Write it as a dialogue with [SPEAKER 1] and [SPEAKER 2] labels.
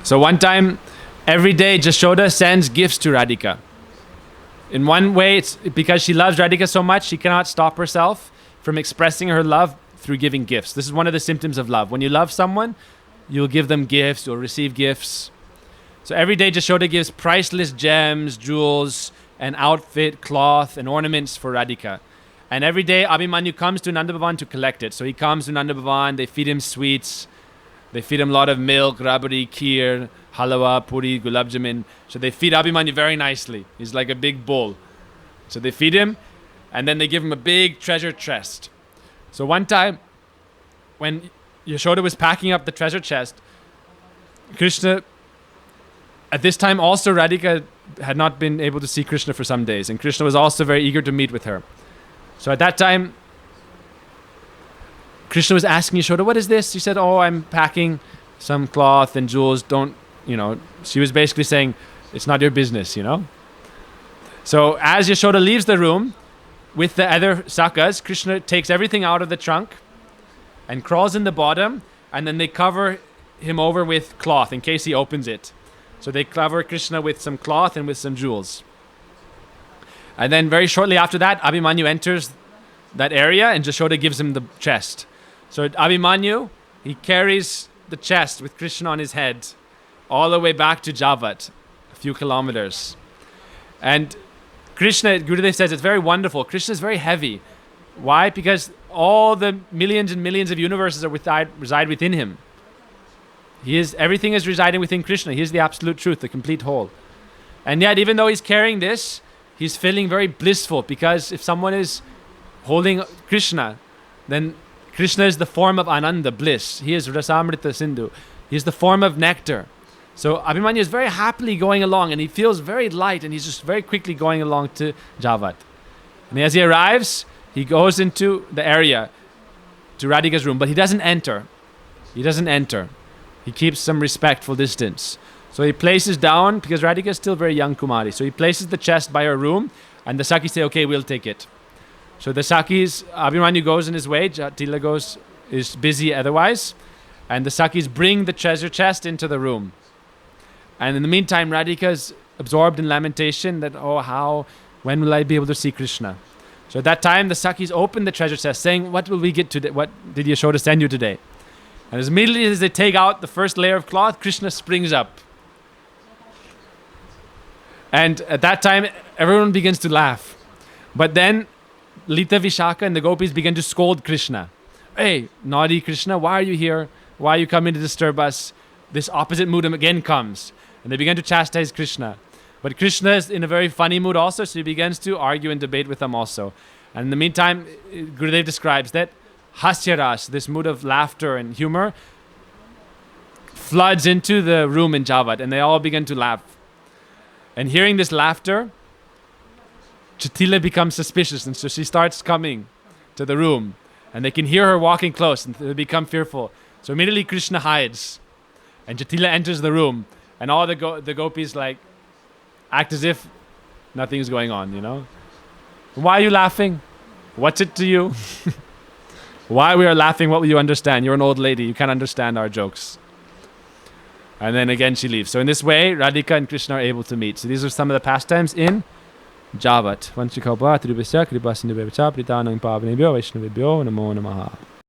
[SPEAKER 1] So one time, every day, Jashoda sends gifts to Radhika. In one way, it's because she loves Radhika so much, she cannot stop herself from expressing her love through giving gifts. This is one of the symptoms of love. When you love someone, you'll give them gifts, you'll receive gifts. So every day, Jashoda gives priceless gems, jewels, an outfit, cloth, and ornaments for Radhika. And every day, Abhimanyu comes to Nanda Bhavan to collect it. So he comes to Nanda Bhavan, they feed him sweets, they feed him a lot of milk, rabari, kheer, halwa, puri, gulab jamun. So they feed Abhimanyu very nicely. He's like a big bull. So they feed him, and then they give him a big treasure chest. So one time, when Yashoda was packing up the treasure chest, Krishna, at this time also Radhika had not been able to see Krishna for some days, and Krishna was also very eager to meet with her. So at that time, Krishna was asking Yashoda, what is this? She said, oh, I'm packing some cloth and jewels. She was basically saying, it's not your business, So as Yashoda leaves the room with the other sakas, Krishna takes everything out of the trunk and crawls in the bottom, and then they cover him over with cloth in case he opens it. So they cover Krishna with some cloth and with some jewels. And then very shortly after that, Abhimanyu enters that area and Jashoda gives him the chest. So Abhimanyu, he carries the chest with Krishna on his head all the way back to Javat, a few kilometers. And Krishna, Gurudev says, it's very wonderful. Krishna is very heavy. Why? Because all the millions and millions of universes reside within him. Everything is residing within Krishna. He is the absolute truth, the complete whole. And yet, even though he's carrying this, he's feeling very blissful, because if someone is holding Krishna, then Krishna is the form of Ananda, bliss. He is Rasamrita Sindhu. He is the form of nectar. So Abhimanyu is very happily going along, and he feels very light, and he's just very quickly going along to Javat. And as he arrives, he goes into the area to Radhika's room, but he doesn't enter. He keeps some respectful distance. So he places down, because Radhika is still very young Kumari, so he places the chest by her room, and the Sakis say, okay, we'll take it. So the Sakis, Abhimanyu goes in his way, Jatila is busy otherwise, and the Sakis bring the treasure chest into the room. And in the meantime, Radhika is absorbed in lamentation that, when will I be able to see Krishna? So at that time, the Sakis open the treasure chest, saying, what will we get today? What did Yashoda send you today? And as immediately as they take out the first layer of cloth, Krishna springs up. And at that time, everyone begins to laugh. But then, Lita, Vishaka, and the gopis begin to scold Krishna. Hey, naughty Krishna, why are you here? Why are you coming to disturb us? This opposite mood again comes. And they begin to chastise Krishna. But Krishna is in a very funny mood also, so he begins to argue and debate with them also. And in the meantime, Gurudev describes that Hasyaras, this mood of laughter and humor, floods into the room in Javat, and they all begin to laugh. And hearing this laughter, Jatila becomes suspicious, and so she starts coming to the room, and they can hear her walking close, and they become fearful. So immediately Krishna hides, and Jatila enters the room, and all the gopis act as if nothing is going on, Why are you laughing? What's it to you? Why we are laughing, what will you understand? You're an old lady, you can't understand our jokes. And then again she leaves. So in this way, Radhika and Krishna are able to meet. So these are some of the pastimes in Javat. Vanchikaupa, Tribhasya, Kripasinubhya, Pritanang Pavanebhyo, Vaishnavebhyo, Namo Namaha.